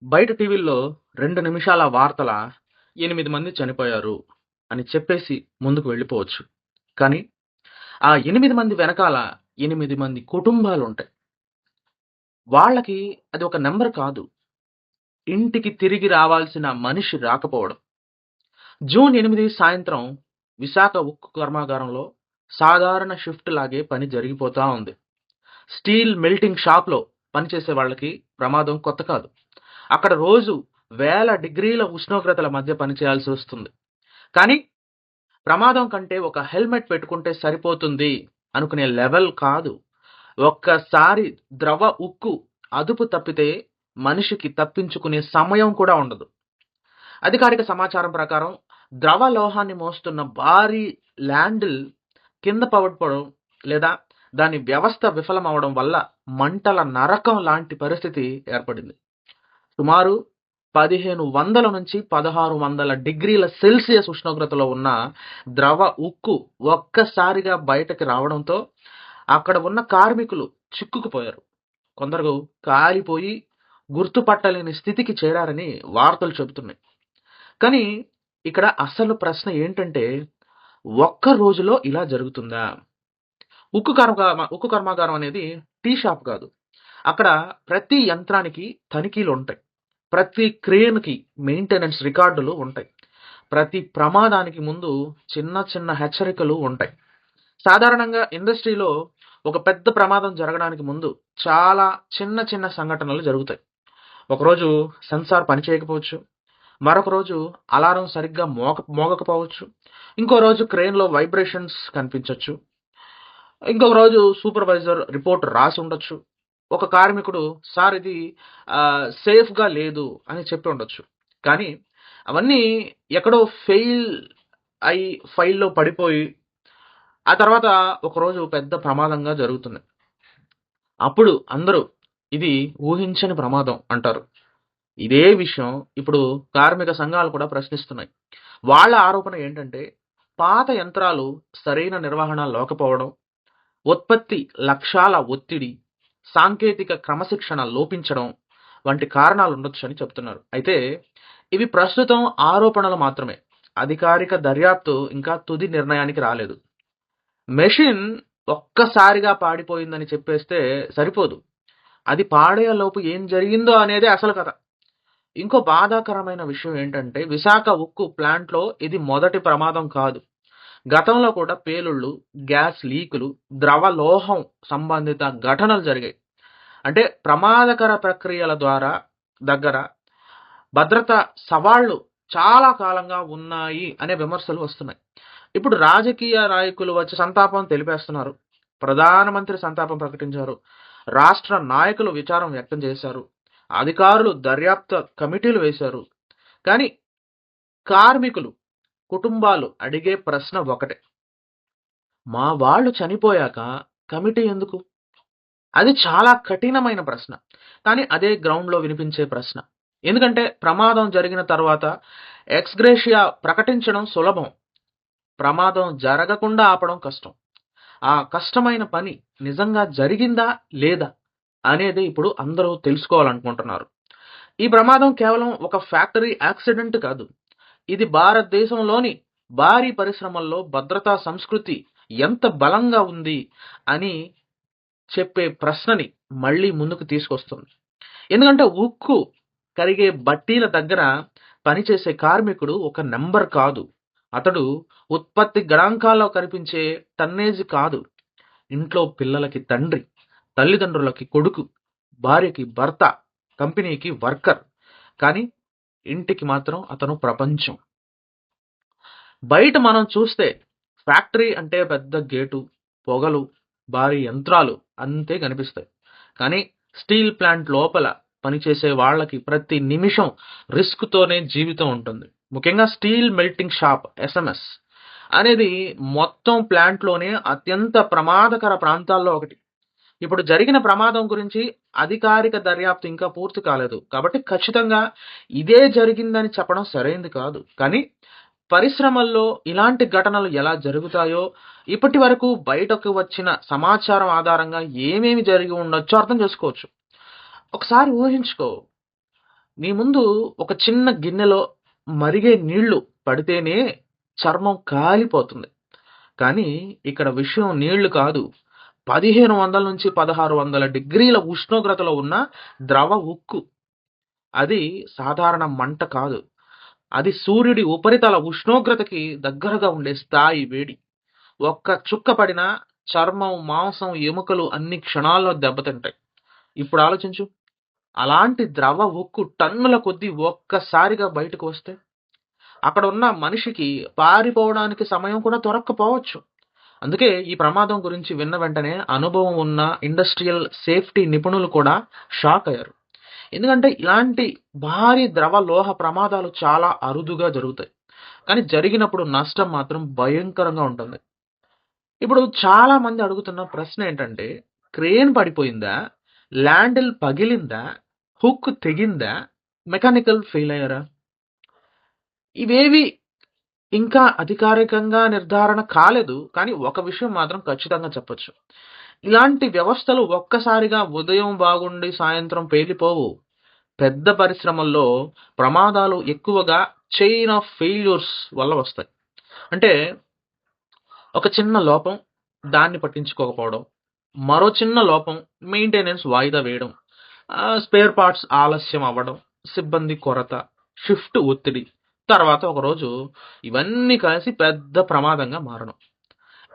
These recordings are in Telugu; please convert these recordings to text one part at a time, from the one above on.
బయట టీవీల్లో 2 నిమిషాల వార్తల 8 మంది చనిపోయారు అని చెప్పేసి ముందుకు వెళ్ళిపోవచ్చు. కానీ ఆ 8 మంది వెనకాల 8 మంది కుటుంబాలుంటాయి. వాళ్ళకి అది ఒక నంబర్ కాదు. ఇంటికి తిరిగి రావాల్సిన మనిషి రాకపోవడం. జూన్ 8 సాయంత్రం విశాఖ ఉక్కు కర్మాగారంలో సాధారణ షిఫ్ట్ లాగే పని జరిగిపోతా ఉంది. స్టీల్ మెల్టింగ్ షాప్‌లో పనిచేసే వాళ్ళకి ప్రమాదం కొత్త కాదు. అక్కడ రోజు వేల డిగ్రీల ఉష్ణోగ్రతల మధ్య పనిచేయాల్సి వస్తుంది. కానీ ప్రమాదం కంటే ఒక హెల్మెట్ పెట్టుకుంటే సరిపోతుంది అనుకునే లెవెల్ కాదు. ఒక్కసారి ద్రవ ఉక్కు అదుపు తప్పితే మనిషికి తప్పించుకునే సమయం కూడా ఉండదు. అధికారిక సమాచారం ప్రకారం ద్రవ లోహాన్ని మోస్తున్న భారీ ల్యాండిల్ కింద పడిపోవడం లేదా దాని వ్యవస్థ విఫలమవడం వల్ల మంటల నరకం లాంటి పరిస్థితి ఏర్పడింది. సుమారు 1500 నుంచి 1600 డిగ్రీల సెల్సియస్ ఉష్ణోగ్రతలో ఉన్న ద్రవ ఉక్కు ఒక్కసారిగా బయటకి రావడంతో అక్కడ ఉన్న కార్మికులు చిక్కుకుపోయారు. కొందరు కాలిపోయి గుర్తుపట్టలేని స్థితికి చేరారని వార్తలు చెబుతున్నాయి. కానీ ఇక్కడ అసలు ప్రశ్న ఏంటంటే, ఒక్క రోజులో ఇలా జరుగుతుందా? ఉక్కు కర్మాగారం అనేది టీ షాప్ కాదు. అక్కడ ప్రతి యంత్రానికి తనిఖీలు ఉంటాయి. ప్రతి క్రేన్‌కి మెయింటెనెన్స్ రికార్డులు ఉంటాయి. ప్రతి ప్రమాదానికి ముందు చిన్న చిన్న హెచ్చరికలు ఉంటాయి. సాధారణంగా ఇండస్ట్రీలో ఒక పెద్ద ప్రమాదం జరగడానికి ముందు చాలా చిన్న చిన్న సంఘటనలు జరుగుతాయి. ఒకరోజు సెన్సార్ పనిచేయకపోవచ్చు. మరొక రోజు అలారం సరిగ్గా మోగకపోవచ్చు. ఇంకో రోజు క్రేన్‌లో వైబ్రేషన్స్ కనిపించొచ్చు. ఇంకొక రోజు సూపర్వైజర్ రిపోర్ట్ రాసి ఉండొచ్చు. ఒక కార్మికుడు సార్ ఇది సేఫ్‌గా లేదు అని చెప్పి ఉండొచ్చు. కానీ అవన్నీ ఎక్కడో ఫెయిల్ అయి ఫైల్‌లో పడిపోయి ఆ తర్వాత ఒకరోజు పెద్ద ప్రమాదంగా జరుగుతుంది. అప్పుడు అందరూ ఇది ఊహించని ప్రమాదం అంటారు. ఇదే విషయం ఇప్పుడు కార్మిక సంఘాలు కూడా ప్రశ్నిస్తున్నాయి. వాళ్ళ ఆరోపణ ఏంటంటే, పాత యంత్రాలు సరైన నిర్వహణ లేకపోవడం, ఉత్పత్తి లక్ష్యాల ఒత్తిడి, సాంకేతిక క్రమశిక్షణ లోపించడం వంటి కారణాలుండొచ్చని చెప్తున్నారు. అయితే ఇవి ప్రస్తుతం ఆరోపణలు మాత్రమే. అధికారిక దర్యాప్తు ఇంకా తుది నిర్ణయానికి రాలేదు. మెషిన్ ఒక్కసారిగా పాడిపోయిందని చెప్పేస్తే సరిపోదు. అది పాడేలోపు ఏం జరిగిందో అనేదే అసలు కథ. ఇంకో బాధాకరమైన విషయం ఏంటంటే, విశాఖ ఉక్కు ప్లాంట్‌లో ఇది మొదటి ప్రమాదం కాదు. గతంలో కూడా పేలుళ్లు, గ్యాస్ లీకులు, ద్రవ లోహం సంబంధిత ఘటనలు జరిగాయి. అంటే ప్రమాదకర ప్రక్రియల దగ్గర భద్రతా సవాళ్లు చాలా కాలంగా ఉన్నాయి అనే విమర్శలు వస్తున్నాయి. ఇప్పుడు రాజకీయ నాయకులు వచ్చి సంతాపం తెలిపేస్తున్నారు. ప్రధానమంత్రి సంతాపం ప్రకటించారు. రాష్ట్ర నాయకులు విచారం వ్యక్తం చేశారు. అధికారులు దర్యాప్తు కమిటీలు వేశారు. కానీ కార్మికులు, కుటుంబాలు అడిగే ప్రశ్న ఒకటే. మా వాళ్ళు చనిపోయాక కమిటీ ఎందుకు? అది చాలా కఠినమైన ప్రశ్న. కానీ అదే గ్రౌండ్‌లో వినిపించే ప్రశ్న. ఎందుకంటే ప్రమాదం జరిగిన తర్వాత ఎక్స్‌గ్రేషియా ప్రకటించడం సులభం. ప్రమాదం జరగకుండా ఆపడం కష్టం. ఆ కష్టమైన పని నిజంగా జరిగిందా? లేదా? అనేది ఇప్పుడు అందరూ తెలుసుకోవాలనుకుంటున్నారు. ఈ ప్రమాదం కేవలం ఒక ఫ్యాక్టరీ యాక్సిడెంట్ కాదు. ఇది భారతదేశంలోని భారీ పరిశ్రమల్లో భద్రతా సంస్కృతి ఎంత బలంగా ఉంది అని చెప్పే ప్రశ్నని మళ్ళీ ముందుకు తీసుకొస్తుంది. ఎందుకంటే ఉక్కు కరిగే బట్టీల దగ్గర పనిచేసే కార్మికుడు ఒక నంబర్ కాదు. అతడు ఉత్పత్తి గణాంకాల్లో కనిపించే టన్నేజ్ కాదు. ఇంట్లో పిల్లలకి తండ్రి, తల్లిదండ్రులకి కొడుకు, భార్యకి భర్త, కంపెనీకి వర్కర్. కానీ ఇంటికి మాత్రం అతను ప్రపంచం. బయట మనం చూస్తే ఫ్యాక్టరీ అంటే పెద్ద గేటు, పొగలు, భారీ యంత్రాలు అంతే కనిపిస్తాయి. కానీ స్టీల్ ప్లాంట్ లోపల పనిచేసే వాళ్ళకి ప్రతి నిమిషం రిస్క్‌తోనే జీవితం ఉంటుంది. ముఖ్యంగా స్టీల్ మెల్టింగ్ షాప్ ఎస్ఎంఎస్ అనేది మొత్తం ప్లాంట్‌లోనే అత్యంత ప్రమాదకర ప్రాంతాల్లో ఒకటి. ఇప్పుడు జరిగిన ప్రమాదం గురించి అధికారిక దర్యాప్తు ఇంకా పూర్తి కాలేదు. కాబట్టి ఖచ్చితంగా ఇదే జరిగిందని చెప్పడం సరైంది కాదు. కానీ పరిశ్రమల్లో ఇలాంటి ఘటనలు ఎలా జరుగుతాయో ఇప్పటివరకు బయటకు వచ్చిన సమాచారం ఆధారంగా ఏమేమి జరిగి ఉండొచ్చో అర్థం చేసుకోవచ్చు. ఒకసారి ఊహించుకో. నీ ముందు ఒక చిన్న గిన్నెలో మరిగే నీళ్లు పడితేనే చర్మం కాలిపోతుంది. కానీ ఇక్కడ విషయం నీళ్లు కాదు. 1500 నుంచి 1600 డిగ్రీల ఉష్ణోగ్రతలో ఉన్న ద్రవ ఉక్కు. అది సాధారణ మంట కాదు. అది సూర్యుడి ఉపరితల ఉష్ణోగ్రతకి దగ్గరగా ఉండే స్థాయి వేడి. ఒక్క చుక్క పడినా చర్మం, మాంసం, ఎముకలు అన్ని క్షణాల్లో దెబ్బతింటాయి. ఇప్పుడు ఆలోచించు. అలాంటి ద్రవ ఉక్కు టన్నుల కొద్దీ ఒక్కసారిగా బయటకు వస్తే అక్కడ ఉన్న మనిషికి పారిపోవడానికి సమయం కూడా దొరక్కపోవచ్చు. అందుకే ఈ ప్రమాదం గురించి విన్న వెంటనే అనుభవం ఉన్న ఇండస్ట్రియల్ సేఫ్టీ నిపుణులు కూడా షాక్ అయ్యారు. ఎందుకంటే ఇలాంటి భారీ ద్రవ లోహ ప్రమాదాలు చాలా అరుదుగా జరుగుతాయి. కానీ జరిగినప్పుడు నష్టం మాత్రం భయంకరంగా ఉంటుంది. ఇప్పుడు చాలా మంది అడుగుతున్న ప్రశ్న ఏంటంటే, క్రేన్ పడిపోయిందా? ల్యాండిల్ పగిలిందా? హుక్ తెగిందా? మెకానికల్ ఫెయిల్ అయ్యారా? ఇవేవి ఇంకా అధికారికంగా నిర్ధారణ కాలేదు. కానీ ఒక విషయం మాత్రం ఖచ్చితంగా చెప్పొచ్చు. ఇలాంటి వ్యవస్థలు ఒక్కసారిగా ఉదయం బాగుండి సాయంత్రం పేలిపోవు. పెద్ద పరిశ్రమల్లో ప్రమాదాలు ఎక్కువగా చైన్ ఆఫ్ ఫెయిల్యూర్స్ వల్ల వస్తాయి. అంటే ఒక చిన్న లోపం, దాన్ని పట్టించుకోకపోవడం. మరో చిన్న లోపం, మెయింటెనెన్స్ వాయిదా వేయడం. స్పేర్ పార్ట్స్ ఆలస్యం అవ్వడం, సిబ్బంది కొరత, షిఫ్ట్ ఒత్తిడి. తర్వాత ఒకరోజు ఇవన్నీ కలిసి పెద్ద ప్రమాదంగా మారడం.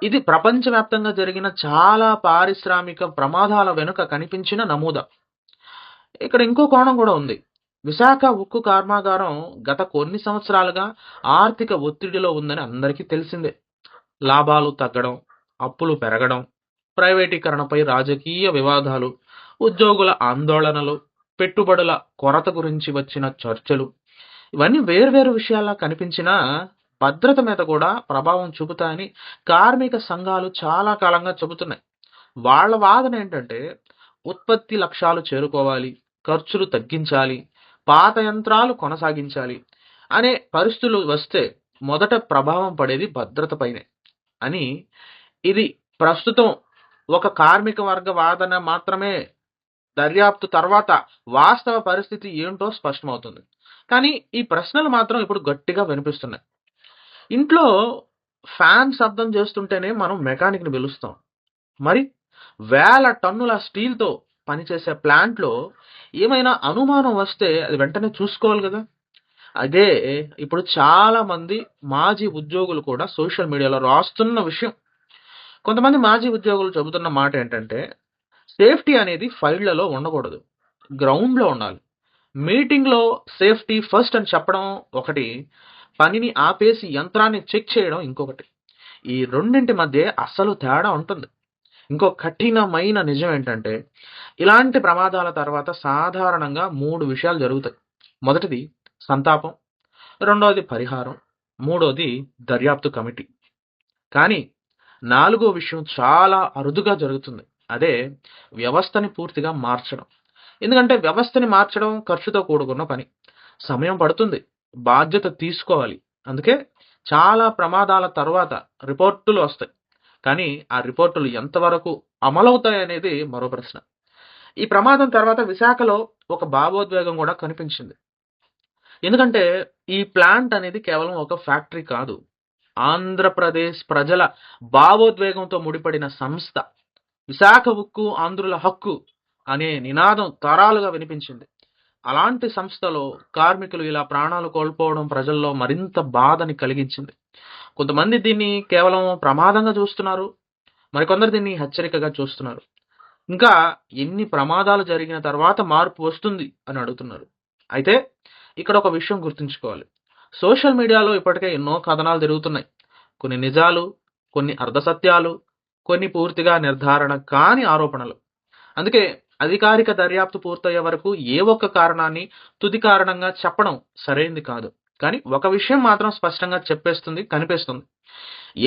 ఇది ప్రపంచవ్యాప్తంగా జరిగిన చాలా పారిశ్రామిక ప్రమాదాల వెనుక కనిపించిన నమూదా. ఇక్కడ ఇంకో కోణం కూడా ఉంది. విశాఖ ఉక్కు కర్మాగారం గత కొన్ని సంవత్సరాలుగా ఆర్థిక ఒత్తిడిలో ఉందని అందరికీ తెలిసిందే. లాభాలు తగ్గడం, అప్పులు పెరగడం, ప్రైవేటీకరణపై రాజకీయ వివాదాలు, ఉద్యోగుల ఆందోళనలు, పెట్టుబడుల కొరత గురించి వచ్చిన చర్చలు. ఇవన్నీ వేర్వేరు విషయాల్లా కనిపించినా భద్రత మీద కూడా ప్రభావం చూపుతాయని కార్మిక సంఘాలు చాలా కాలంగా చెబుతున్నాయి. వాళ్ళ వాదన ఏంటంటే, ఉత్పత్తి లక్ష్యాలు చేరుకోవాలి, ఖర్చులు తగ్గించాలి, పాత యంత్రాలు కొనసాగించాలి అనే పరిస్థితులు వస్తే మొదట ప్రభావం పడేది భద్రతపైనే అని. ఇది ప్రస్తుతం ఒక కార్మిక వర్గ వాదన మాత్రమే. దర్యాప్తు తర్వాత వాస్తవ పరిస్థితి ఏంటో స్పష్టమవుతుంది. కానీ ఈ ప్రశ్నలు మాత్రం ఇప్పుడు గట్టిగా వినిపిస్తున్నాయి. ఇంట్లో ఫ్యాన్ శబ్దం చేస్తుంటేనే మనం మెకానిక్ని పిలుస్తాం. మరి వేల టన్నుల స్టీల్తో పనిచేసే ప్లాంట్లో ఏమైనా అనుమానం వస్తే అది వెంటనే చూసుకోవాలి కదా. అదే ఇప్పుడు చాలా మంది మాజీ ఉద్యోగులు కూడా సోషల్ మీడియాలో రాస్తున్న విషయం. కొంతమంది మాజీ ఉద్యోగులు చెబుతున్న మాట ఏంటంటే, సేఫ్టీ అనేది ఫైళ్లలో ఉండకూడదు, గ్రౌండ్లో ఉండాలి. మీటింగ్లో సేఫ్టీ ఫస్ట్ అని చెప్పడం ఒకటి, పనిని ఆపేసి యంత్రాన్ని చెక్ చేయడం ఇంకొకటి. ఈ రెండింటి మధ్య అసలు తేడా ఉంటుంది. ఇంకో కఠినమైన నిజం ఏంటంటే, ఇలాంటి ప్రమాదాల తర్వాత సాధారణంగా 3 విషయాలు జరుగుతాయి. మొదటిది సంతాపం, రెండోది పరిహారం, మూడోది దర్యాప్తు కమిటీ. కానీ 4గో విషయం చాలా అరుదుగా జరుగుతుంది. అదే వ్యవస్థని పూర్తిగా మార్చడం. ఎందుకంటే వ్యవస్థని మార్చడం ఖర్చుతో కూడుకున్న పని. సమయం పడుతుంది, బాధ్యత తీసుకోవాలి. అందుకే చాలా ప్రమాదాల తర్వాత రిపోర్టులు వస్తాయి. కానీ ఆ రిపోర్టులు ఎంతవరకు అమలవుతాయనేది మరో ప్రశ్న. ఈ ప్రమాదం తర్వాత విశాఖలో ఒక భావోద్వేగం కూడా కనిపించింది. ఎందుకంటే ఈ ప్లాంట్ అనేది కేవలం ఒక ఫ్యాక్టరీ కాదు, ఆంధ్రప్రదేశ్ ప్రజల భావోద్వేగంతో ముడిపడిన సంస్థ. విశాఖ ఉక్కు ఆంధ్రుల హక్కు అనే నినాదం తరాలుగా వినిపించింది. అలాంటి సంస్థలో కార్మికులు ఇలా ప్రాణాలు కోల్పోవడం ప్రజల్లో మరింత బాధని కలిగించింది. కొంతమంది దీన్ని కేవలం ప్రమాదంగా చూస్తున్నారు, మరికొందరు దీన్ని హెచ్చరికగా చూస్తున్నారు. ఇంకా ఎన్ని ప్రమాదాలు జరిగిన తర్వాత మార్పు వస్తుంది అని అడుగుతున్నారు. అయితే ఇక్కడ ఒక విషయం గుర్తుంచుకోవాలి. సోషల్ మీడియాలో ఇప్పటికే ఎన్నో కథనాలు తిరుగుతున్నాయి. కొన్ని నిజాలు, కొన్ని అర్ధసత్యాలు, కొన్ని పూర్తిగా నిర్ధారణ కాని ఆరోపణలు. అందుకే అధికారిక దర్యాప్తు పూర్తయ్యే వరకు ఏ ఒక్క కారణాన్ని తుది కారణంగా చెప్పడం సరైంది కాదు. కానీ ఒక విషయం మాత్రం స్పష్టంగా కనిపిస్తుంది.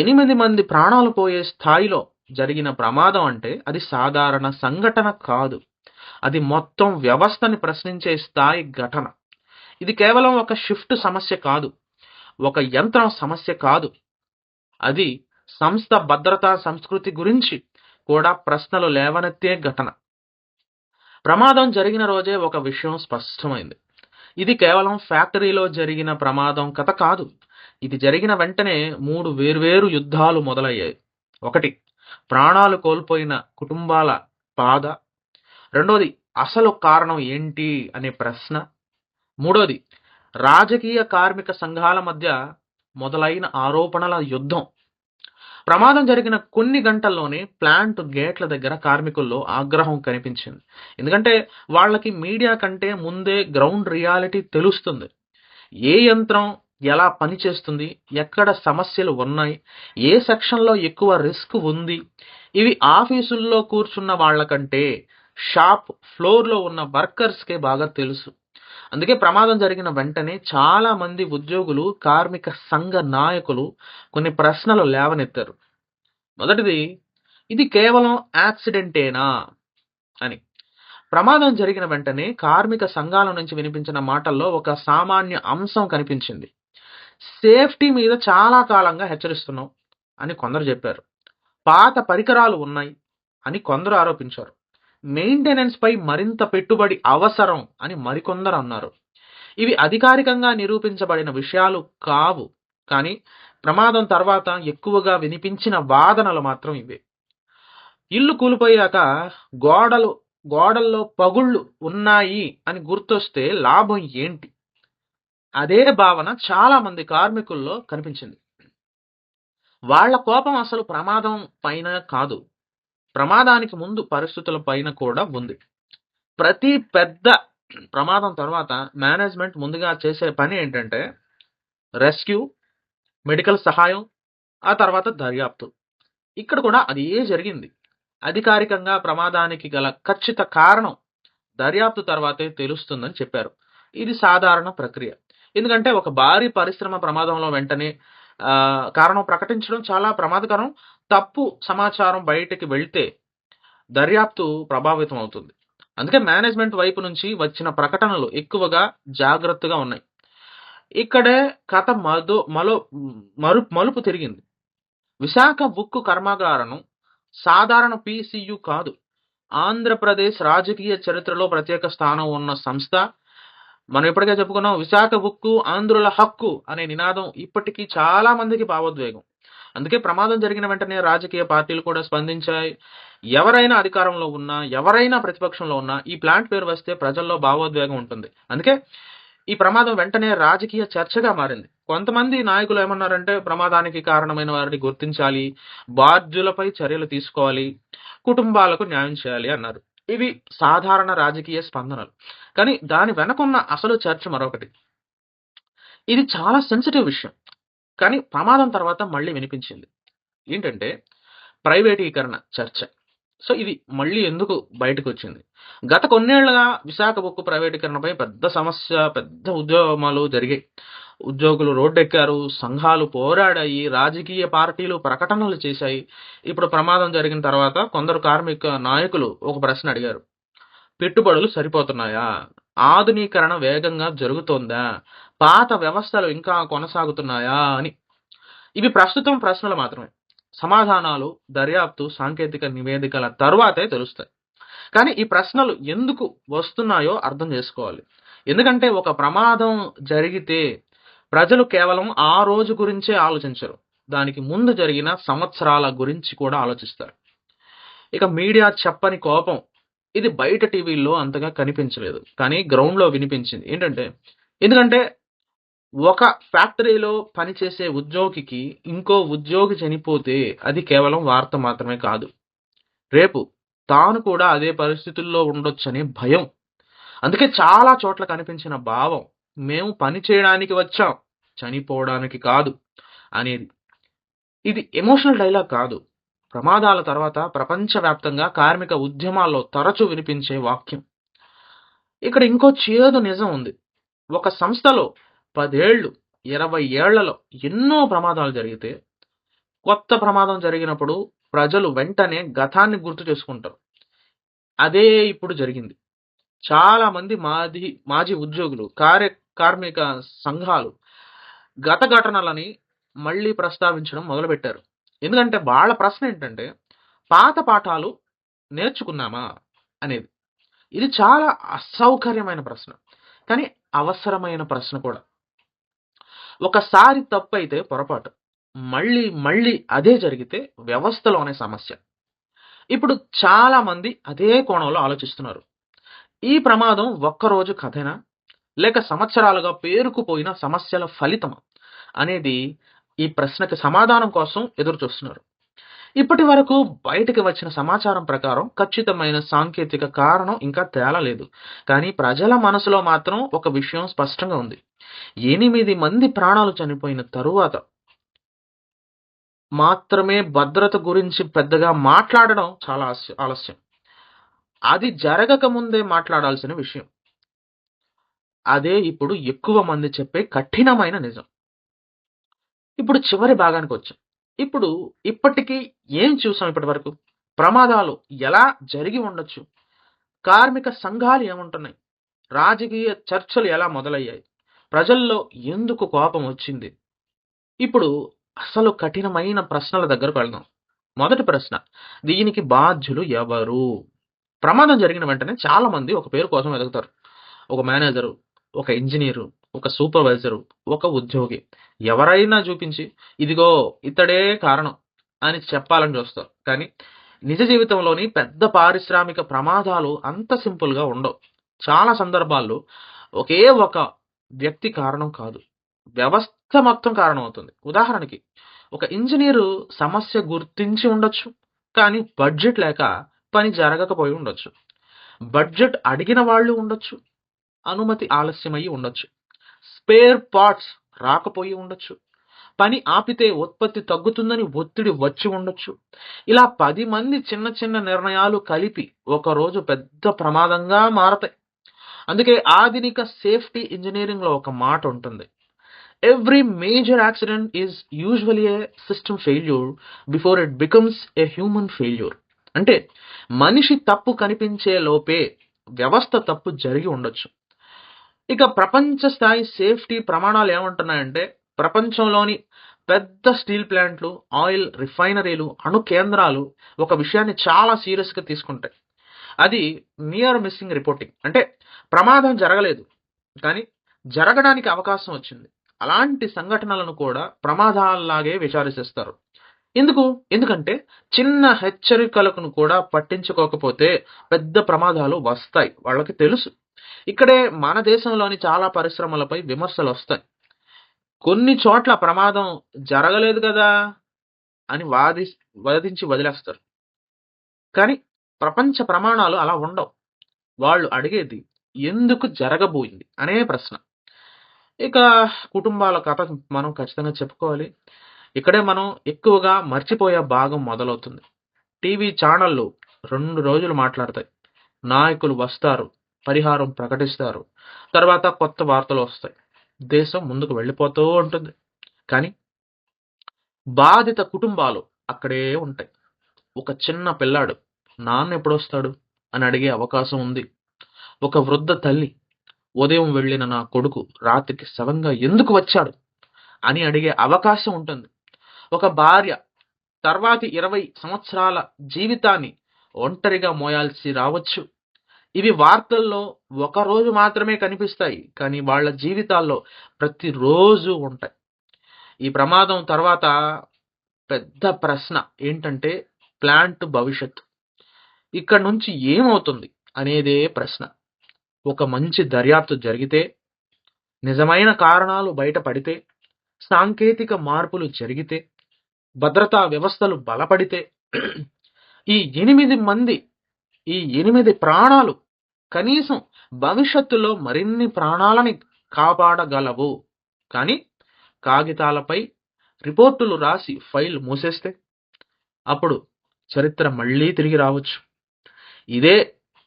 8 మంది ప్రాణాలు పోయే స్థాయిలో జరిగిన ప్రమాదం అంటే అది సాధారణ సంఘటన కాదు. అది మొత్తం వ్యవస్థని ప్రశ్నించే స్థాయి ఘటన. ఇది కేవలం ఒక షిఫ్ట్ సమస్య కాదు, ఒక యంత్రం సమస్య కాదు. అది సంస్థ భద్రతా సంస్కృతి గురించి కూడా ప్రశ్నలు లేవనెత్తే ఘటన. ప్రమాదం జరిగిన రోజే ఒక విషయం స్పష్టమైంది. ఇది కేవలం ఫ్యాక్టరీలో జరిగిన ప్రమాదం కథ కాదు. ఇది జరిగిన వెంటనే 3 వేర్వేరు యుద్ధాలు మొదలయ్యాయి. 1, ప్రాణాలు కోల్పోయిన కుటుంబాల బాధ. రెండోది, అసలు కారణం ఏంటి అనే ప్రశ్న. మూడోది, రాజకీయ కార్మిక సంఘాల మధ్య మొదలైన ఆరోపణల యుద్ధం. ప్రమాదం జరిగిన కొన్ని గంటల్లోనే ప్లాంట్ గేట్ల దగ్గర కార్మికుల్లో ఆగ్రహం కనిపించింది. ఎందుకంటే వాళ్ళకి మీడియా కంటే ముందే గ్రౌండ్ రియాలిటీ తెలుస్తుంది. ఏ యంత్రం ఎలా పనిచేస్తుంది, ఎక్కడ సమస్యలు ఉన్నాయి, ఏ సెక్షన్లో ఎక్కువ రిస్క్ ఉంది, ఇవి ఆఫీసుల్లో కూర్చున్న వాళ్ళకంటే షాప్ ఫ్లోర్లో ఉన్న వర్కర్స్కే బాగా తెలుసు. అందుకే ప్రమాదం జరిగిన వెంటనే చాలా మంది ఉద్యోగులు, కార్మిక సంఘ నాయకులు కొన్ని ప్రశ్నలు లేవనెత్తారు. మొదటిది, ఇది కేవలం యాక్సిడెంటేనా అని. ప్రమాదం జరిగిన వెంటనే కార్మిక సంఘాల నుంచి వినిపించిన మాటల్లో ఒక సామాన్య అంశం కనిపించింది. సేఫ్టీ మీద చాలా కాలంగా హెచ్చరిస్తున్నాం అని కొందరు చెప్పారు. పాత పరికరాలు ఉన్నాయి అని కొందరు ఆరోపించారు. మెయింటెనెన్స్ పై మరింత పెట్టుబడి అవసరం అని మరికొందరు అన్నారు. ఇవి అధికారికంగా నిరూపించబడిన విషయాలు కావు, కానీ ప్రమాదం తర్వాత ఎక్కువగా వినిపించిన వాదనలు మాత్రం ఇవే. ఇల్లు కూలిపోయాక గోడల్లో పగుళ్ళు ఉన్నాయి అని గుర్తొస్తే లాభం ఏంటి? అదే భావన చాలా మంది కార్మికుల్లో కనిపించింది. వాళ్ళ కోపం అసలు ప్రమాదం పైన కాదు, ప్రమాదానికి ముందు పరిస్థితుల పైన కూడా ఉంది. ప్రతి పెద్ద ప్రమాదం తర్వాత మేనేజ్మెంట్ ముందుగా చేసే పని ఏంటంటే రెస్క్యూ, మెడికల్ సహాయం, ఆ తర్వాత దర్యాప్తు. ఇక్కడ కూడా అదే జరిగింది. అధికారికంగా ప్రమాదానికి గల ఖచ్చిత కారణం దర్యాప్తు తర్వాతే తెలుస్తుందని చెప్పారు. ఇది సాధారణ ప్రక్రియ. ఎందుకంటే ఒక భారీ పరిశ్రమ ప్రమాదంలో వెంటనే కారణం ప్రకటించడం చాలా ప్రమాదకరం. తప్పు సమాచారం బయటికి వెళ్తే దర్యాప్తు ప్రభావితం అవుతుంది. అందుకే మేనేజ్మెంట్ వైపు నుంచి వచ్చిన ప్రకటనలు ఎక్కువగా జాగ్రత్తగా ఉన్నాయి. ఇక్కడే కథ మలుపు తిరిగింది. విశాఖ ఉక్కు కర్మాగారం సాధారణ PCU కాదు. ఆంధ్రప్రదేశ్ రాజకీయ చరిత్రలో ప్రత్యేక స్థానం ఉన్న సంస్థ. మనం ఇప్పటికే చెప్పుకున్నాం, విశాఖ ఉక్కు ఆంధ్రుల హక్కు అనే నినాదం ఇప్పటికీ చాలా మందికి భావోద్వేగం. అందుకే ప్రమాదం జరిగిన వెంటనే రాజకీయ పార్టీలు కూడా స్పందించాయి. ఎవరైనా అధికారంలో ఉన్నా, ఎవరైనా ప్రతిపక్షంలో ఉన్నా ఈ ప్లాంట్ పేరు వస్తే ప్రజల్లో భావోద్వేగం ఉంటుంది. అందుకే ఈ ప్రమాదం వెంటనే రాజకీయ చర్చగా మారింది. కొంతమంది నాయకులు ఏమన్నారంటే ప్రమాదానికి కారణమైన వారిని గుర్తించాలి, బాధ్యులపై చర్యలు తీసుకోవాలి, కుటుంబాలకు న్యాయం చేయాలి అన్నారు. ఇవి సాధారణ రాజకీయ స్పందనలు. కానీ దాని వెనకున్న అసలు చర్చ మరొకటి. ఇది చాలా సెన్సిటివ్ విషయం, కానీ ప్రమాదం తర్వాత మళ్ళీ వినిపించింది. ఏంటంటే ప్రైవేటీకరణ చర్చ. సో ఇది మళ్ళీ ఎందుకు బయటకు వచ్చింది? గత కొన్నేళ్లుగా విశాఖ ఉక్కు ప్రైవేటీకరణపై పెద్ద సమస్య, పెద్ద ఉద్యమాలు జరిగాయి. ఉద్యోగులు రోడ్డెక్కారు, సంఘాలు పోరాడాయి, రాజకీయ పార్టీలు ప్రకటనలు చేశాయి. ఇప్పుడు ప్రమాదం జరిగిన తర్వాత కొందరు కార్మిక నాయకులు ఒక ప్రశ్న అడిగారు. పెట్టుబడులు సరిపోతున్నాయా? ఆధునీకరణ వేగంగా జరుగుతోందా? పాత వ్యవస్థలు ఇంకా కొనసాగుతున్నాయా అని. ఇవి ప్రస్తుతం ప్రశ్నలు మాత్రమే. సమాధానాలు దర్యాప్తు, సాంకేతిక నివేదికల తరువాతే తెలుస్తాయి. కానీ ఈ ప్రశ్నలు ఎందుకు వస్తున్నాయో అర్థం చేసుకోవాలి. ఎందుకంటే ఒక ప్రమాదం జరిగితే ప్రజలు కేవలం ఆ రోజు గురించే ఆలోచించరు, దానికి ముందు జరిగిన సంవత్సరాల గురించి కూడా ఆలోచిస్తారు. ఇక మీడియా చెప్పని కోపం, ఇది బయట టీవీల్లో అంతగా కనిపించలేదు, కానీ గ్రౌండ్లో వినిపించింది. ఏంటంటే ఎందుకంటే ఒక ఫ్యాక్టరీలో పనిచేసే ఉద్యోగికి ఇంకో ఉద్యోగి చనిపోతే అది కేవలం వార్త మాత్రమే కాదు, రేపు తాను కూడా అదే పరిస్థితుల్లో ఉండొచ్చనే భయం. అందుకే చాలా చోట్ల కనిపించిన భావం, మేము పని చేయడానికి వచ్చాం, చనిపోవడానికి కాదు అనేది. ఇది ఎమోషనల్ డైలాగ్ కాదు, ప్రమాదాల తర్వాత ప్రపంచవ్యాప్తంగా కార్మిక ఉద్యమాల్లో తరచూ వినిపించే వాక్యం. ఇక్కడ ఇంకో చేదు నిజం ఉంది. ఒక సంస్థలో 10 ఏళ్ళు, 20 ఏళ్లలో ఎన్నో ప్రమాదాలు జరిగితే కొత్త ప్రమాదం జరిగినప్పుడు ప్రజలు వెంటనే గతాన్ని గుర్తు చేసుకుంటారు. అదే ఇప్పుడు జరిగింది. చాలా మంది మాజీ ఉద్యోగులు, కార్మిక సంఘాలు గత ఘటనలని మళ్ళీ ప్రస్తావించడం మొదలుపెట్టారు. ఎందుకంటే వాళ్ళ ప్రశ్న ఏంటంటే పాత పాఠాలు నేర్చుకున్నామా అనేది. ఇది చాలా అసౌకర్యమైన ప్రశ్న. కానీ అవసరమైన ప్రశ్న కూడా. ఒకసారి తప్పైతే పొరపాటు. మళ్ళీ మళ్ళీ అదే జరిగితే వ్యవస్థలోనే సమస్య. ఇప్పుడు చాలా మంది అదే కోణంలో ఆలోచిస్తున్నారు. ఈ ప్రమాదం ఒక్కరోజు కథేనా? లేక సంవత్సరాలుగా పేరుకుపోయిన సమస్యల ఫలితమా? అనేది ఈ ప్రశ్నకి సమాధానం కోసం ఎదురుచూస్తున్నారు. ఇప్పటి వరకు బయటికి వచ్చిన సమాచారం ప్రకారం ఖచ్చితమైన సాంకేతిక కారణం ఇంకా తేలలేదు. కానీ ప్రజల మనసులో మాత్రం ఒక విషయం స్పష్టంగా ఉంది. 8 మంది ప్రాణాలు చనిపోయిన తరువాత మాత్రమే భద్రత గురించి పెద్దగా మాట్లాడడం చాలా ఆలస్యం. అది జరగక ముందే మాట్లాడాల్సిన విషయం. అదే ఇప్పుడు ఎక్కువ మంది చెప్పే కఠినమైన నిజం. ఇప్పుడు చివరి భాగానికొచ్చాం. ఇప్పటికి ఏం చూసాం ఇప్పటివరకు? ప్రమాదాలు ఎలా జరిగి ఉండొచ్చు? కార్మిక సంఘాలు ఏమంటున్నాయి? రాజకీయ చర్చలు ఎలా మొదలయ్యాయి? ప్రజల్లో ఎందుకు కోపం వచ్చింది? ఇప్పుడు అసలు కఠినమైన ప్రశ్నల దగ్గరకు వెళ్దాం. మొదటి ప్రశ్న, దీనికి బాధ్యులు ఎవరు? ప్రమాదం జరిగిన వెంటనే చాలా మంది ఒక పేరు కోసం వెతుకుతారు. ఒక మేనేజరు, ఒక ఇంజనీరు, ఒక సూపర్వైజరు, ఒక ఉద్యోగి. ఎవరైనా చూపించి ఇదిగో ఇతడే కారణం అని చెప్పాలని చూస్తారు. కానీ నిజ జీవితంలోని పెద్ద పారిశ్రామిక ప్రమాదాలు అంత సింపుల్గా ఉండవు. చాలా సందర్భాల్లో ఒకే ఒక వ్యక్తి కారణం కాదు, వ్యవస్థ మొత్తం కారణం అవుతుంది. ఉదాహరణకి ఒక ఇంజనీరు సమస్య గుర్తించి ఉండొచ్చు, కానీ బడ్జెట్ లేక పని జరగకపోయి ఉండొచ్చు. బడ్జెట్ అడిగిన వాళ్ళు ఉండొచ్చు, అనుమతి ఆలస్యమయ్యి ఉండొచ్చు. స్పేర్ పార్ట్స్ రాకపోయి ఉండొచ్చు. పని ఆపితే ఉత్పత్తి తగ్గుతుందని ఒత్తిడి వచ్చి ఉండొచ్చు. ఇలా 10 మంది చిన్న చిన్న నిర్ణయాలు కలిపి ఒకరోజు పెద్ద ప్రమాదంగా మారతాయి. అందుకే ఆధునిక సేఫ్టీ ఇంజనీరింగ్లో ఒక మాట ఉంటుంది. Every major accident is usually A system failure before it becomes a human failure. అంటే మనిషి తప్పు కనిపించే లోపే వ్యవస్థ తప్పు జరిగి ఉండొచ్చు. ఇక ప్రపంచ స్థాయి సేఫ్టీ ప్రమాణాలు ఏమంటున్నాయంటే, ప్రపంచంలోని పెద్ద స్టీల్ ప్లాంట్లు, ఆయిల్ రిఫైనరీలు, అణు కేంద్రాలు ఒక విషయాన్ని చాలా సీరియస్గా తీసుకుంటాయి. అది నియర్ మిస్సింగ్ రిపోర్టింగ్. అంటే ప్రమాదం జరగలేదు, కానీ జరగడానికి అవకాశం వచ్చింది. అలాంటి సంఘటనలను కూడా ప్రమాదాల్లాగే విచారిస్తారు. ఎందుకంటే చిన్న హెచ్చరికలను కూడా పట్టించుకోకపోతే పెద్ద ప్రమాదాలు వస్తాయి, వాళ్ళకి తెలుసు. ఇక్కడే మన దేశంలోని చాలా పరిశ్రమలపై విమర్శలు వస్తాయి. కొన్ని చోట్ల ప్రమాదం జరగలేదు కదా అని వాదించి వదిలేస్తారు. కానీ ప్రపంచ ప్రమాణాలు అలా ఉండవు. వాళ్ళు అడిగేది ఎందుకు జరగబోయింది అనే ప్రశ్న. ఇక కుటుంబాల కథ మనం ఖచ్చితంగా చెప్పుకోవాలి. ఇక్కడే మనం ఎక్కువగా మర్చిపోయే భాగం మొదలవుతుంది. టీవీ ఛానళ్ళు 2 రోజులు మాట్లాడతాయి, నాయకులు వస్తారు, పరిహారం ప్రకటిస్తారు, తర్వాత కొత్త వార్తలు వస్తాయి, దేశం ముందుకు వెళ్ళిపోతూ ఉంటుంది. కానీ బాధిత కుటుంబాలు అక్కడే ఉంటాయి. ఒక చిన్న పిల్లాడు నాన్న ఎప్పుడొస్తాడు అని అడిగే అవకాశం ఉంది. ఒక వృద్ధ తల్లి ఉదయం వెళ్ళిన నా కొడుకు రాత్రికి శవంగా ఎందుకు వచ్చాడు అని అడిగే అవకాశం ఉంటుంది. ఒక భార్య తర్వాతి 20 సంవత్సరాల జీవితాన్ని ఒంటరిగా మోయాల్సి రావచ్చు. ఇవి వార్తల్లో ఒకరోజు మాత్రమే కనిపిస్తాయి, కానీ వాళ్ళ జీవితాల్లో ప్రతిరోజు ఉంటాయి. ఈ ప్రమాదం తర్వాత పెద్ద ప్రశ్న ఏంటంటే ప్లాంట్ భవిష్యత్తు. ఇక్కడ నుంచి ఏమవుతుంది అనేదే ప్రశ్న. ఒక మంచి దర్యాప్తు జరిగితే, నిజమైన కారణాలు బయటపడితే, సాంకేతిక మార్పులు జరిగితే, భద్రతా వ్యవస్థలు బలపడితే ఈ 8 ప్రాణాలు కనీసం భవిష్యత్తులో మరిన్ని ప్రాణాలని కాపాడగలవు. కానీ కాగితాలపై రిపోర్టులు రాసి ఫైల్ మూసేస్తే అప్పుడు చరిత్ర మళ్ళీ తిరిగి రావచ్చు. ఇదే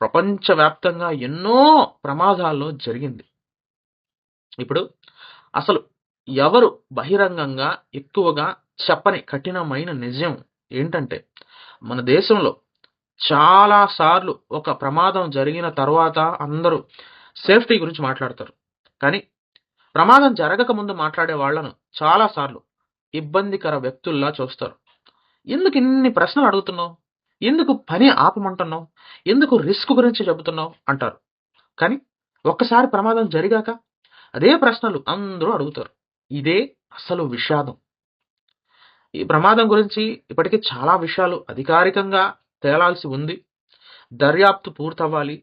ప్రపంచవ్యాప్తంగా ఎన్నో ప్రమాదాల్లో జరిగింది. ఇప్పుడు అసలు ఎవరు బహిరంగంగా ఎక్కువగా చెప్పని కఠినమైన నిజం ఏంటంటే, మన దేశంలో చాలా సార్లు ఒక ప్రమాదం జరిగిన తర్వాత అందరూ సేఫ్టీ గురించి మాట్లాడతారు. కానీ ప్రమాదం జరగక ముందు మాట్లాడే వాళ్ళను చాలా సార్లు ఇబ్బందికర వ్యక్తుల్లా చూస్తారు. ఎందుకు ఇన్ని ప్రశ్నలు అడుగుతున్నావు? ఎందుకు పని ఆపమంటున్నావు? ఎందుకు రిస్క్ గురించి చెబుతున్నావు అంటారు. కానీ ఒక్కసారి ప్రమాదం జరిగాక అదే ప్రశ్నలు అందరూ అడుగుతారు. ఇదే అసలు విషాదం. ఈ ప్రమాదం గురించి ఇప్పటికే చాలా విషయాలు అధికారికంగా తేలాల్సి ఉంది. దర్యాప్తు పూర్తవ్వాలి.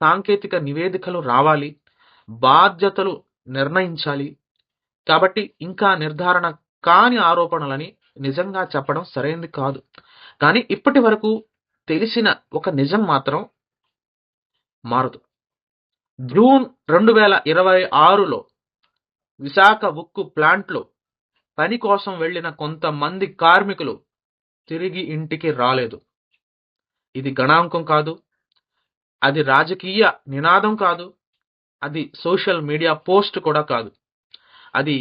సాంకేతిక నివేదికలు రావాలి. బాధ్యతలు నిర్ణయించాలి. కాబట్టి ఇంకా నిర్ధారణ కాని ఆరోపణలని నిజంగా చెప్పడం సరైంది కాదు. కానీ ఇప్పటి వరకు తెలిసిన ఒక నిజం మాత్రం మారదు. జూన్ 2026లో విశాఖ ఉక్కు ప్లాంట్‌లో పని కోసం వెళ్లిన కొంతమంది కార్మికులు తిరిగి ఇంటికి రాలేదు. ఇది గణాంకం కాదు. అది రాజకీయ నినాదం కాదు. అది సోషల్ మీడియా పోస్ట్ కూడా కాదు. అది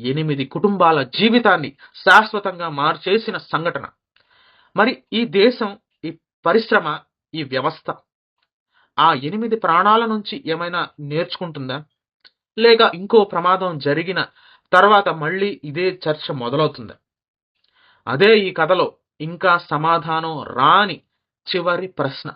8 కుటుంబాల జీవితాన్ని శాశ్వతంగా మార్చేసిన సంఘటన. మరి ఈ దేశం, ఈ పరిశ్రమ, ఈ వ్యవస్థ ఆ 8 ప్రాణాల నుంచి ఏమైనా నేర్చుకుంటుందా? లేక ఇంకో ప్రమాదం జరిగిన తర్వాత మళ్ళీ ఇదే చర్చ మొదలవుతుందా? అదే ఈ కథలో ఇంకా సమాధానం రాని చివరి ప్రశ్న.